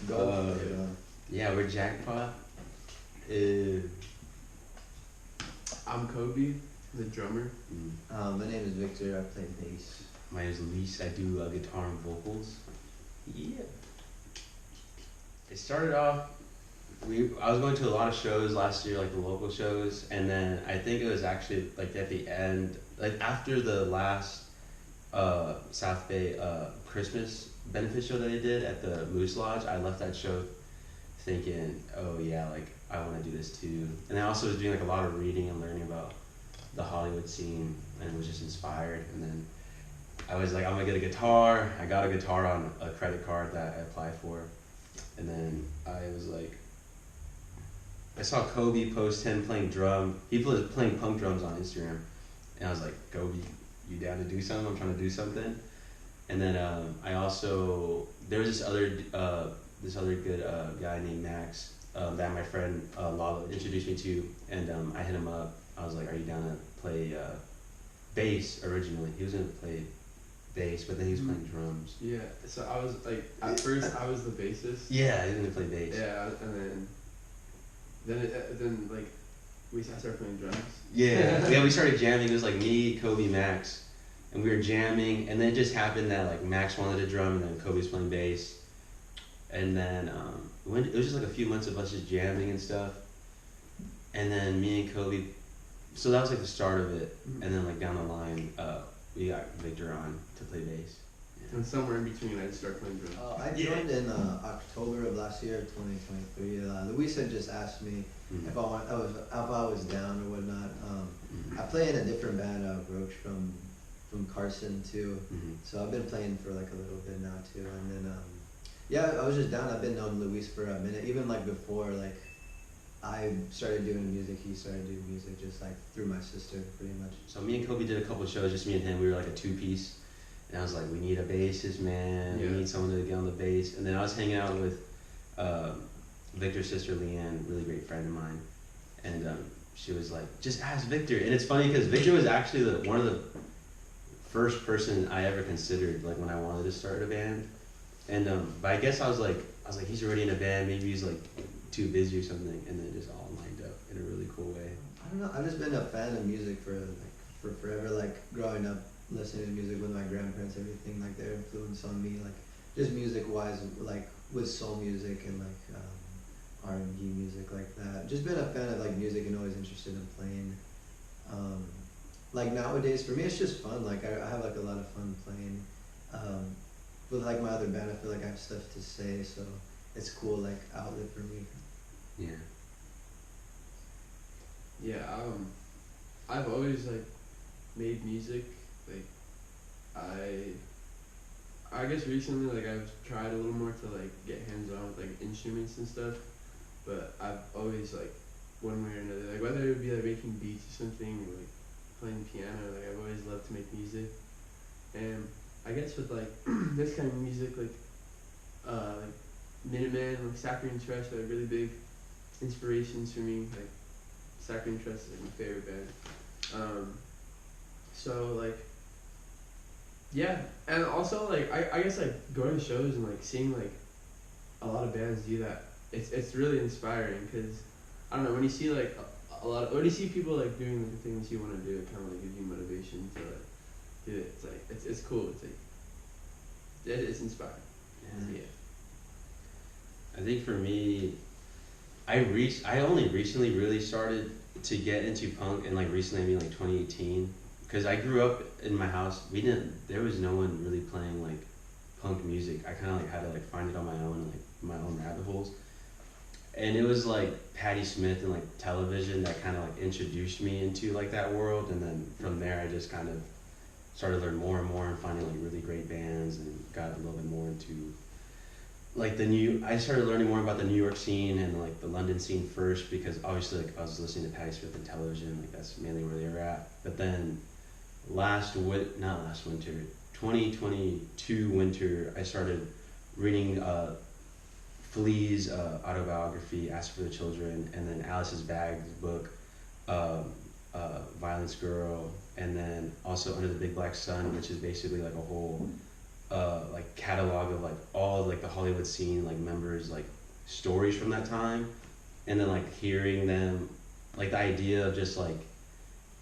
Go. Yeah, we're Jackpot. I'm Kobe, the drummer. My name is Victor. I play bass. My name is Luis. I do guitar and vocals. Yeah. It started off. I was going to a lot of shows last year, like the local shows, and then I think it was actually like at the end, like after the last South Bay Christmas benefit show that they did at the Moose Lodge. I left that show thinking, oh yeah, like I want to do this too. And I also was doing like a lot of reading and learning about the Hollywood scene, and was just inspired. And then I was like, I'm gonna get a guitar. I got a guitar on a credit card that I applied for, and then I was like, I saw Kobe post him playing drum. He was playing punk drums on Instagram, and I was like, Kobe, you down to do something? I'm trying to do something. And then I also there was this other good guy named Max that my friend Lalo introduced me to, and I hit him up. I was like, are you down to play bass originally? He was gonna play bass, but then he was playing drums. Yeah, so I was like, at first I was the bassist. Yeah, he was gonna play bass. Yeah, and then like I started playing drums. Yeah, yeah, we started jamming. It was like me, Kobe, Max, and we were jamming. And then it just happened that like Max wanted to drum, and then Kobe was playing bass. And then it was just like a few months of us just jamming and stuff. And then me and Kobe, so that was like the start of it. And then like down the line, we got Victor on to play bass. Yeah. And somewhere in between, I just started playing drums. I joined in October of last year, 2023. Luis had just asked me if I was down or whatnot. I play in a different band, Roach from Carson too. So I've been playing for like a little bit now too. And then yeah, I was just down. I've been knowing Luis for a minute, even like before like I started doing music. He started doing music just like through my sister, pretty much. So me and Kobe did a couple of shows, just me and him. We were like a two-piece. And I was like, we need a bassist, man. Yeah. We need someone to get on the bass. And then I was hanging out with Victor's sister, Leanne, really great friend of mine. And she was like, just ask Victor. And it's funny because Victor was actually one of the first person I ever considered, like when I wanted to start a band. And but I guess I was like, he's already in a band. Maybe he's like too busy or something. And then it just all lined up in a really cool way. I don't know. I've just been a fan of music for forever. Like growing up, listening to music with my grandparents, everything, like their influence on me, like just music wise, like with soul music and like R&B music like that. Just been a fan of like music and always interested in playing. Like nowadays for me it's just fun. Like I have like a lot of fun playing. With like my other band, I feel like I have stuff to say, so it's cool, like outlet for me. Yeah. Yeah, I've always like made music. Like I guess recently like I've tried a little more to like get hands on with like instruments and stuff, but I've always like one way or another, like whether it would be like making beats or something or like playing piano, like I've always loved to make music. And I guess with like this kind of music, like Minutemen, like Saccharine Trust are really big inspirations for me. Like Saccharine Trust is like my favorite band. So like yeah, and also like I guess like going to shows and like seeing like a lot of bands do that, it's really inspiring because I don't know, when you see like when you see people like doing the things you want to do, it kind of like gives you motivation to like do it. It's like it's cool. It's like it's inspiring. Yeah. I think for me, I only recently really started to get into punk, and like recently I mean like 2018, because I grew up in my house. There was no one really playing like punk music. I kind of like had to like find it on my own, like my own rabbit holes. And it was like Patti Smith and like television that kind of like introduced me into like that world, and then from there I just kind of started to learn more and more and finding like really great bands, and got a little bit more into like I started learning more about the New York scene and like the London scene first, because obviously like I was listening to Patti Smith and television, like that's mainly where they were at. But then 2022 winter, I started reading Flea's autobiography, Ask for the Children, and then Alice's Bag's book, Violence Girl, and then also Under the Big Black Sun, which is basically like a whole like catalog of like all like the Hollywood scene like members like stories from that time, and then like hearing them, like the idea of just like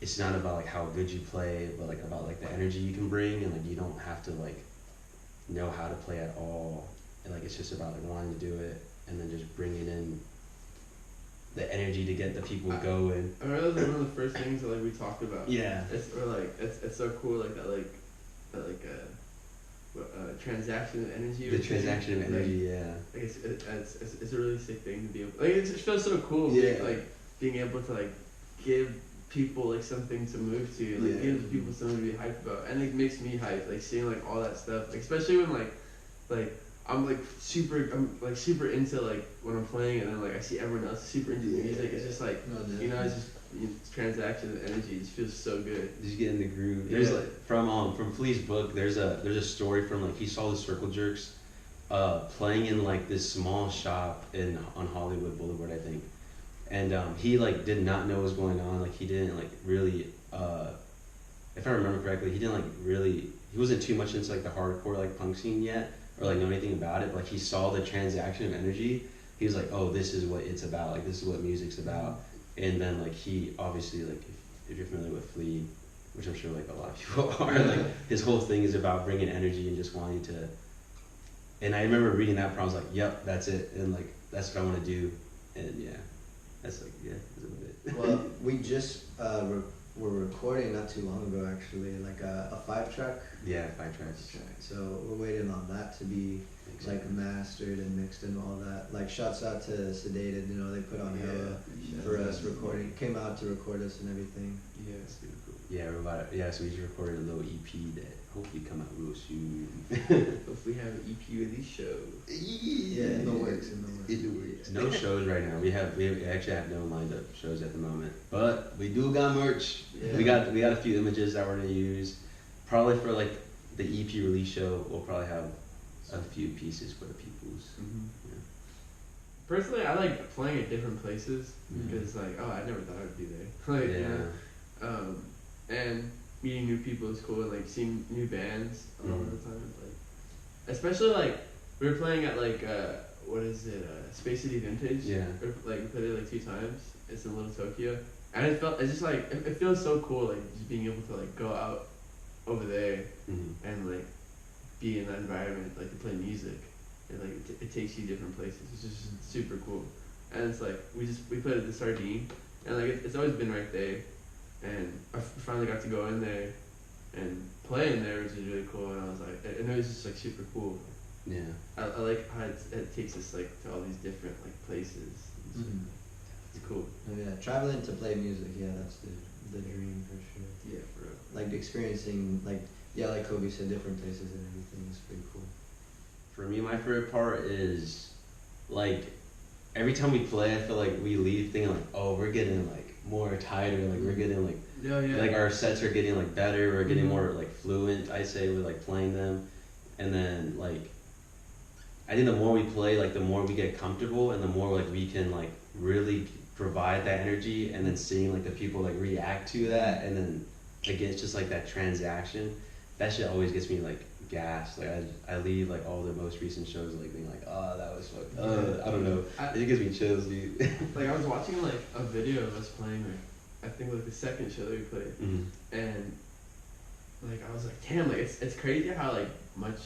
it's not about like how good you play, but like about like the energy you can bring, and like you don't have to like know how to play at all, and like it's just about like wanting to do it and then just bringing in the energy to get the people going. I remember that was one of the first things that like we talked about. Yeah. It's so cool like transaction of energy. The transaction of energy, yeah. Like it's a really sick thing to be able. Like it feels so cool. Yeah. Like being able to like give people like something to move to, like give people something to be hyped about, and it makes me hyped. Like seeing like all that stuff, like, especially when like I'm super into like when I'm playing, and then like I see everyone else super into the music. It's just like it's just transaction of energy. It just feels so good. Just get in the groove. There's like from Flea's book. There's a story from like he saw the Circle Jerks, playing in like this small shop on Hollywood Boulevard, I think, and he like did not know what was going on. Like he didn't like really, if I remember correctly, he wasn't too much into like the hardcore like punk scene yet, or like know anything about it. But like he saw the transaction of energy. He was like, oh, this is what it's about. Like this is what music's about. And then like he obviously like if you're familiar with Flea, which I'm sure like a lot of people are, like his whole thing is about bringing energy and just wanting to. And I remember reading that, I was like, yep, that's it, and like that's what I want to do, and yeah, that's like that's a bit. Well, we just were recording not too long ago actually, like a 5-track. Yeah, 5 tracks. So we're waiting on that to be like mastered and mixed and all that. Like shouts out to Sedated, they put on hella for us recording. Came out to record us and everything. Yeah, super cool. Yeah, so we just recorded a little EP that hopefully come out real soon. Hopefully have an EP with these shows. Yeah, in the works. No shows right now. We actually have no lined up shows at the moment, but we do got merch. Yeah. We got a few images that we're gonna use. Probably for like the EP release show, we'll probably have a few pieces for the peoples. Mm-hmm. Yeah. Personally, I like playing at different places because like I never thought I'd be there. And meeting new people is cool, and like seeing new bands a lot of the time. Like especially like we were playing at like Space City Vintage. Yeah. Like we played it like 2 times. It's in Little Tokyo, and it feels so cool like just being able to like go out over there and like be in that environment, like to play music, and like it takes you different places. It's just super cool, and it's like we played at the Sardine, and like it's always been right there, and I finally got to go in there and play in there, which is really cool. And I was like, and it was just like super cool. Yeah. I like how it takes us like to all these different like places. It's cool. Oh yeah, traveling to play music, that's the dream for sure. Yeah, for real. Like experiencing like Kobe said, different places and everything is pretty cool. For me, my favorite part is like every time we play, I feel like we leave thinking like, oh, we're getting like more tighter, like we're getting like like our sets are getting like better, we're getting more like fluent, I say, with like playing them. And then like I think the more we play, like the more we get comfortable, and the more like we can like really provide that energy, and then seeing like the people like react to that, and then again it's just like that transaction. That shit always gets me like gassed. Like I leave like all the most recent shows like being like, oh, that was fucked. I don't know. It gives me chills, dude. Like I was watching like a video of us playing like I think like the second show that we played, and like I was like, damn, like it's crazy how like much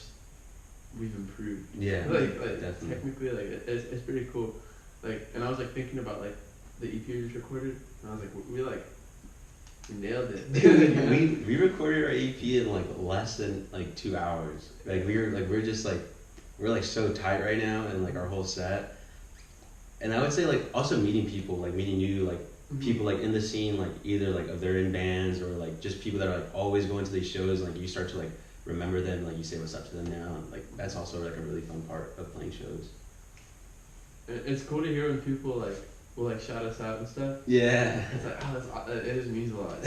we've improved. Yeah. Like definitely. Technically like it's pretty cool. Like, and I was like thinking about like the EP we just recorded, and I was like we nailed it. we recorded our EP in like less than like 2 hours. Like we're so tight right now, and like our whole set. And I would say like also meeting people, like meeting new like people like in the scene, like either like if they're in bands or like just people that are like always going to these shows, and like you start to like remember them, like you say what's up to them now, and like that's also like a really fun part of playing shows. It's cool to hear when people like will like shout us out and stuff. Yeah. It's like it just means a lot.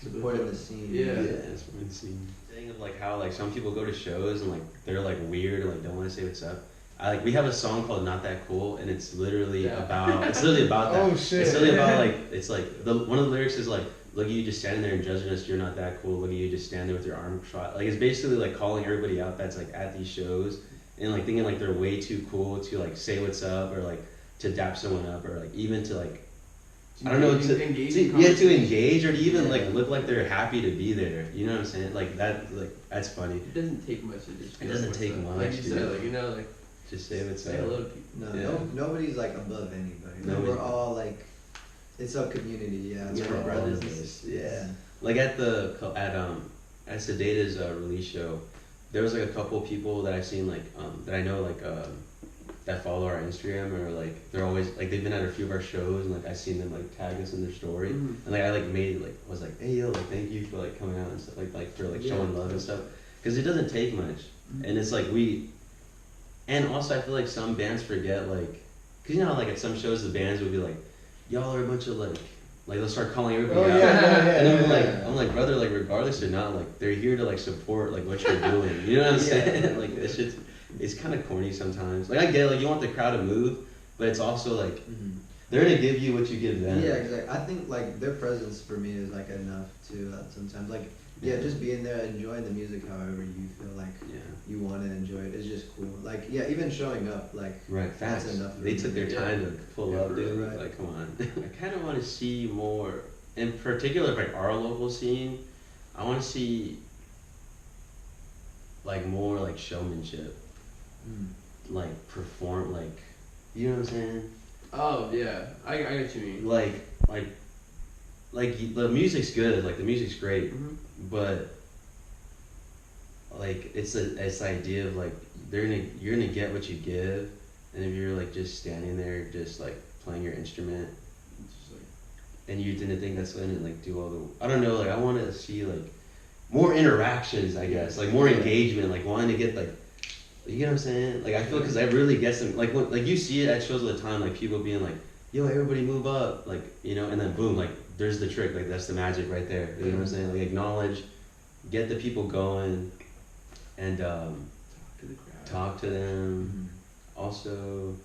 Supporting the scene. Yeah. Supporting the scene. Saying of like how like some people go to shows and like they're like weird or like don't want to say what's up. We have a song called "Not That Cool," and it's literally about that. Oh shit! It's literally about like one of the lyrics is like look at you just standing there and judging us. You're not that cool. Look at you just standing there with your arm shot. Like it's basically like calling everybody out that's like at these shows and like thinking like they're way too cool to like say what's up or like to dap someone up or like even to like I don't know to engage or to even like look like they're happy to be there. You know what I'm saying? Like that's funny. It doesn't take much to just. It doesn't take much. Like you said, like you know, like just say what's say up. hello to people. No, nobody's like above anybody. No, we're all like, it's a community. Yeah, it's Yeah, our all brothers. of and us. sisters. Yeah. Like at Sedata's release show, there was like a couple people that I've seen like that I know like that follow our Instagram or like they're always like they've been at a few of our shows and like I've seen them like tag us in their story and like I like made like was like hey yo like thank you for like coming out and stuff like for like showing love and stuff because it doesn't take much and it's like and also I feel like some bands forget like because you know how, like at some shows the bands would be like y'all are a bunch of like they'll start calling everybody out and I'm like brother like regardless or not like they're here to like support like what you're doing you know what I'm saying like this shit's it's kind of corny sometimes. Like I get like you want the crowd to move, but it's also like they're gonna give you what you give them. Yeah, exactly. I think like their presence for me is like enough too. Sometimes like just being there, enjoying the music however you feel like you want to enjoy it is just cool. Like even showing up like fast. That's enough. They took their time to pull up, dude. Right. Like come on. I kind of want to see more, in particular like our local scene. I want to see like more like showmanship. Like perform like you know what I'm saying? Oh yeah, I get what you mean. Like the music's good, like the music's great, but like it's the idea of like you're gonna get what you give, and if you're like just standing there just like playing your instrument, just like and you didn't think that's gonna like do all the I don't know like I want to see like more interactions I guess like more engagement like wanting to get like. You get what I'm saying? Like I feel because I really get some like when, like you see it at shows all the time like people being like yo everybody move up like you know and then boom like there's the trick like that's the magic right there you know what I'm saying like acknowledge get the people going and talk to them also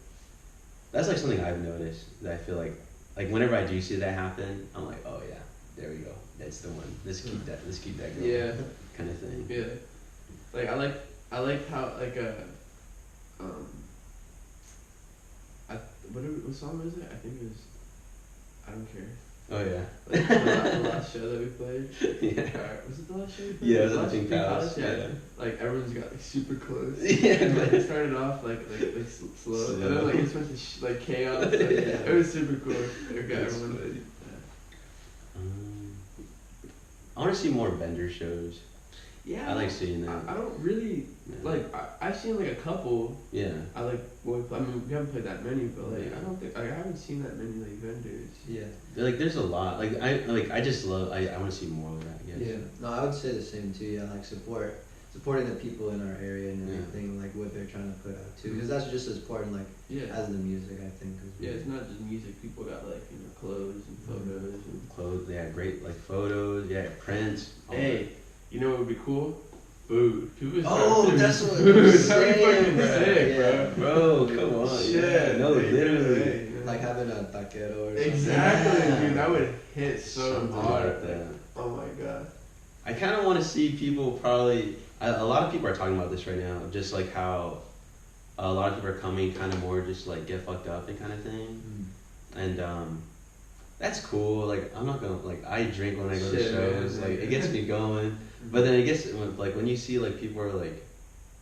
that's like something I've noticed that I feel like whenever I do see that happen I'm like oh yeah there we go that's the one let's keep that going kind of thing like I like how like what song was it? I think it was I Don't Care. Oh yeah. Like, the last show that we played. Was it the last show we played? Yeah, it was at the Pink Palace. Yeah. Like everyone's got like super close. Yeah. And, like it started off like slow, and then like it just went to like chaos. Like, it was super cool. Like, everyone. I want to see more vendor shows. Yeah, I like seeing that. I don't really like. I've seen like a couple. Yeah. I like. Well, I mean, we haven't played that many, but like, I don't think I haven't seen that many like vendors. Yeah. Like, there's a lot. Like, I just love. I want to see more of that. I guess. Yeah. No, I would say the same too. Yeah, like supporting the people in our area and everything, like what they're trying to put out too, because that's just as important, like as the music, I think. Yeah, it's not just music. People got like clothes and photos and clothes. Yeah, great like photos. Yeah, prints. Hey. You know what would be cool? Food. That's what food. I'm That'd be fucking sick, bro. Come on. Shit. Yeah. No, literally. Like having a taquero or something. Exactly, dude. That would hit so something hard. like that. Oh my god. I kind of want to see people probably. A lot of people are talking about this right now. Just like how a lot of people are coming kind of more just like get fucked up and kind of thing. And that's cool. Like I'm not gonna like I drink when I go to shows. Man. Like it gets me going. But then it gets like when you see like people are like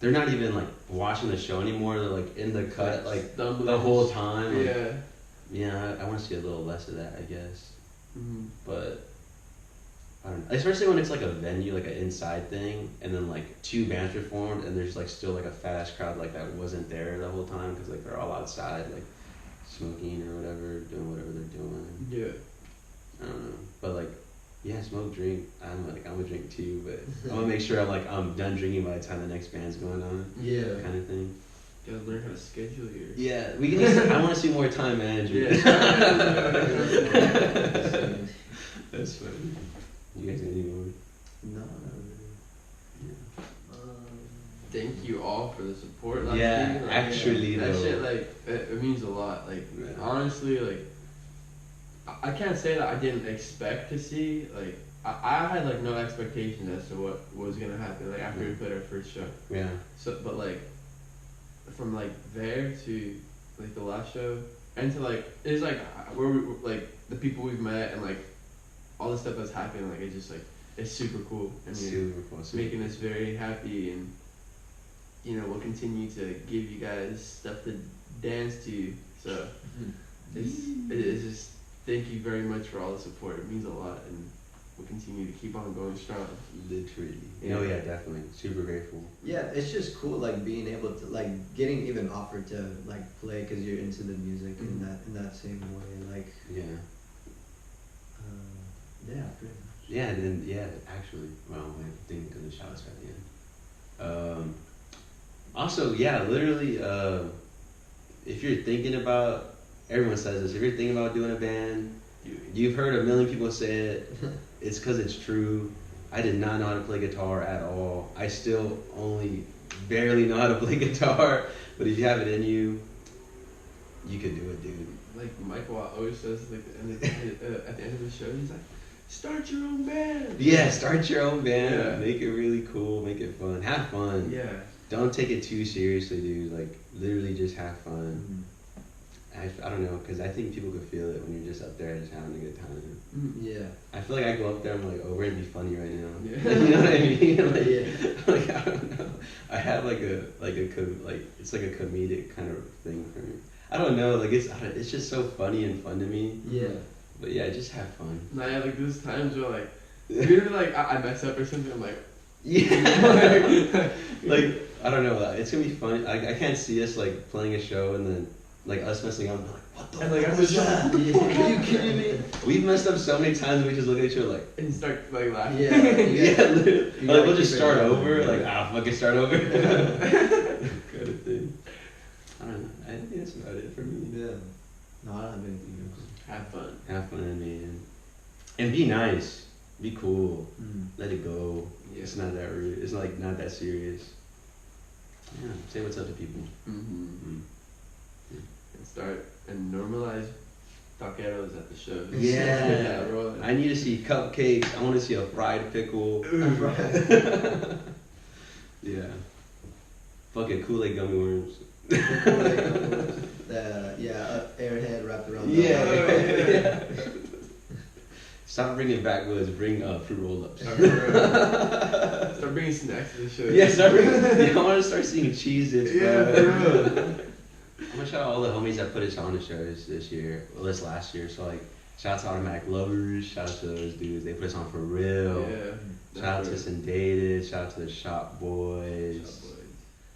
they're not even like watching the show anymore. They're like in the cut like the whole time. Like, I want to see a little less of that, I guess. But I don't know. Especially when it's like a venue, like an inside thing, and then like two bands performed, and there's like still like a fat ass crowd like that wasn't there the whole time because like they're all outside like smoking or whatever, doing whatever they're doing. Yeah. I don't know, but like. Yeah, smoke, drink. I'm gonna drink too, but I want to make sure I'm done drinking by the time the next band's going on. Yeah, kind of thing. You gotta learn how to schedule your. Yeah, we can. I want to see more time management. That's funny. You guys got any more? No. Thank you all for the support. Yeah, actually, that though. shit like it means a lot. Like honestly, like. I can't say that I didn't expect to see, like, I had, like, no expectation as to what was gonna happen, like, after we played our first show. Yeah. So, but, like, from, like, there to, like, the last show, and to, like, it's, like, where we, like, the people we've met, and, like, all the stuff that's happening, like, it's just, like, it's super cool. I mean, Super cool. it's making us very happy, and, you know, we'll continue to give you guys stuff to dance to, so, it's just, thank you very much for all the support. It means a lot, and we'll continue to keep on going strong. Literally. Yeah. Oh yeah, definitely. Super grateful. Yeah, it's just cool, like being able to, like getting even offered to like play because you're into the music Mhm. in that same way, like Yeah. yeah, pretty much. Yeah, and then actually, well, I think of the shots at the end. Also, yeah, literally, if you're thinking about, everyone says this, if you're thinking about doing a band, you've heard a million people say it. It's because it's true. I did not know how to play guitar at all. I still only barely know how to play guitar. But if you have it in you, you can do it, dude. Like Mike Watt always says, like at the end of the show, he's like, "Start your own band." Yeah, start your own band. Yeah. Make it really cool. Make it fun. Have fun. Yeah. Don't take it too seriously, dude. Like, literally just have fun. Mhm. I don't know, because I think people could feel it when you're just up there just having a good time. Yeah. I feel like I go up there, I'm like, oh, we're gonna be funny right now. Yeah. You know what I mean? Like, Yeah. like, I don't know. I have like it's like a comedic kind of thing for me. I don't know, like it's just so funny and fun to me. Yeah. But yeah, just have fun. And I have like those times where like, even like I mess up or something, I'm like, Yeah. Like, I don't know, it's gonna be fun. I can't see us like playing a show and then like us messing up and be like, what the and like fuck I'm was just that? like, Are you kidding me? We've messed up so many times we just look at each other like, and start like laughing. Yeah. yeah, literally. You Like, gotta we'll just keep it start going. over, Yeah. like, fucking start over. Kind of thing. I don't know. I think that's about it for me. Yeah. No, I don't have anything else. Have fun. Have fun, man. And be nice. Be cool. Mm. Let it go. Yeah. It's not that rude. It's like not that serious. Yeah. Say what's up to people. Mm-hmm. And start and normalize taqueros at the shows. Yeah. rolling. I need to see cupcakes. I want to see a fried pickle. Yeah. Fucking Kool-Aid gummy worms. Airhead wrapped around. Yeah. The Yeah. Stop bringing backwoods. Bring fruit roll-ups. Start bringing snacks to the show. Yeah, start bringing. Yeah, I want to start seeing cheeses. Yeah, bro. for real. I'm gonna shout out all the homies that put us on the shows this year. Well, this last year. So like, shout out to Automatic Lovers. Shout out to those dudes. They put us on for real. Yeah. Shout out to Sendated. Shout out to the Shop Boys.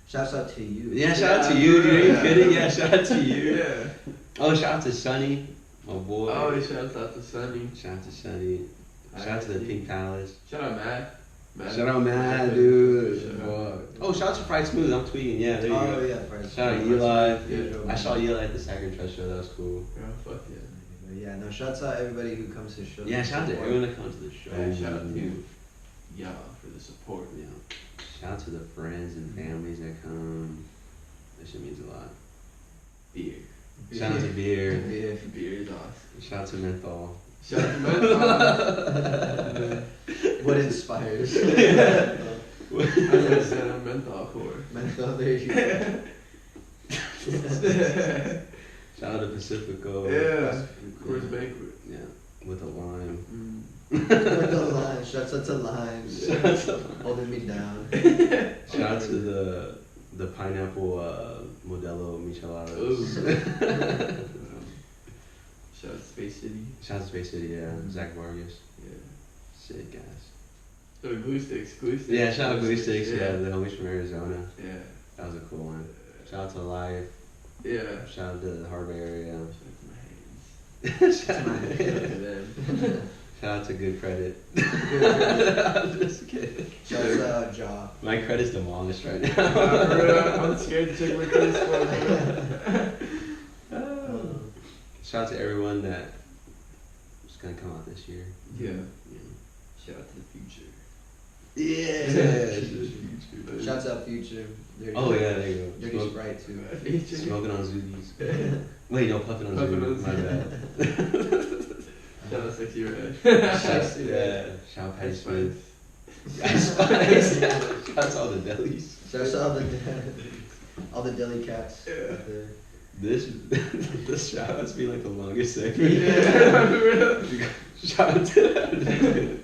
Shouts out to you. Yeah, shout out to you, dude. Are you Yeah. kidding? Yeah, shout out to you. Yeah. Oh, shout out to Sunny, my boy. Oh, shout out to Sunny. Shout out to Sunny. Shout out to the Pink Palace. Shout out Matt. Shout out Matt, dude. Fuck. Oh, shout out to Fried Smooth. I'm tweeting. Yeah, there you go. Oh yeah, first. Shout out Eli. Yeah. I saw Eli at the Sacred Trust show. That was cool. Oh, fuck yeah. But yeah, no, shouts out everybody who comes to shows. Yeah, shout out to everyone that comes to the show. Yeah, shout out to y'all for the support. Yeah. Shout out to the friends and families that come. That shit means a lot. Beer. Shout out to beer. Yeah. Beer is awesome. Shout out to menthol. Shout out to menthol. What inspires? I was gonna say I'm menthol core. Menthol, there you go. Shout out to Pacifico. Yeah. Coors Banquet. Yeah, with a lime. Mm. With the line, shouts out to Lines. Holding me down. Shout out to the pineapple Modelo Micheladas. Ooh. Shout out to Space City. Shout out to Space City, yeah. Zach Vargas. Yeah. Sick guys. Oh, Glue Sticks. Yeah, shout out Glue Sticks, yeah, the homies from Arizona. Yeah. That was a cool one. Shout out to Life. Yeah. Shout out to the Harbor area. Shout out to my hands. Shout Shout out to them. out to Good Credit. I'm just kidding. Shouts out Jaw. My credit's demolished right now. For real, I'm scared to check my credit score. Shout out to everyone that is gonna come out this year. Yeah. Yeah. Shout out to the future. Yeah. Shouts out Future. Dirty Oh yeah, there you go. Dirty Sprite too. Future. Smoking on Zoogies. Wait, no, puffing on Puffing on Zoogies. My bad. Shout out Sexy Red. Shout out Patty Smith. Spice. Shouts all the delis. Shouts out all the deli cats out there. This shout outs be like the longest segment. Shout out to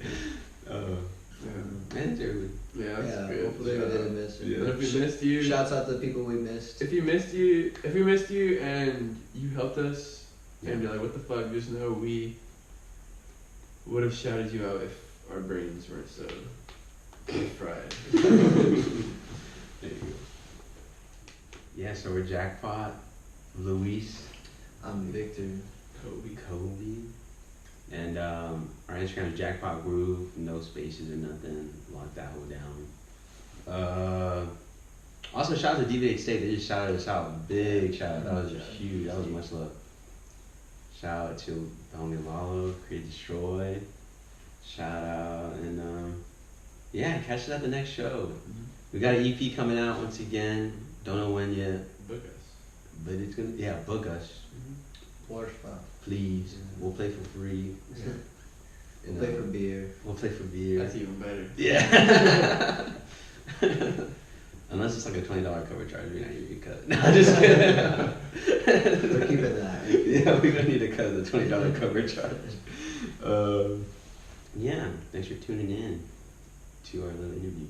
and Jeremy. Yeah, that's Yeah, good. hopefully we didn't miss it. Yeah. And if we missed you, Shouts out to the people we missed. if we missed you and you helped us, and you're like, what the fuck? Just know we would have shouted you out if our brains weren't so fried. There you go. Yeah, so we're Jackpot, Luis, I'm Victor. Kobe, and our Instagram is Jackpot Groove, no spaces or nothing. Lock that whole down. Also, shout out to DVD State. They just shouted us out. Big shout out. That was huge. That was much love. Shout out to the homie Lalo, Create Destroy. Shout out and yeah, catch us at the next show. We got an EP coming out once again. Don't know when yet, Book us. but it's gonna book us, Water spot. please. We'll play for free. We'll play for beer. We'll play for beer. That's even better. Yeah. Unless it's like a $20 cover charge, we're not gonna get cut. No, just kidding. We're keeping that. Yeah, we don't need to cut the $20 cover charge. Yeah, thanks for tuning in to our little interview.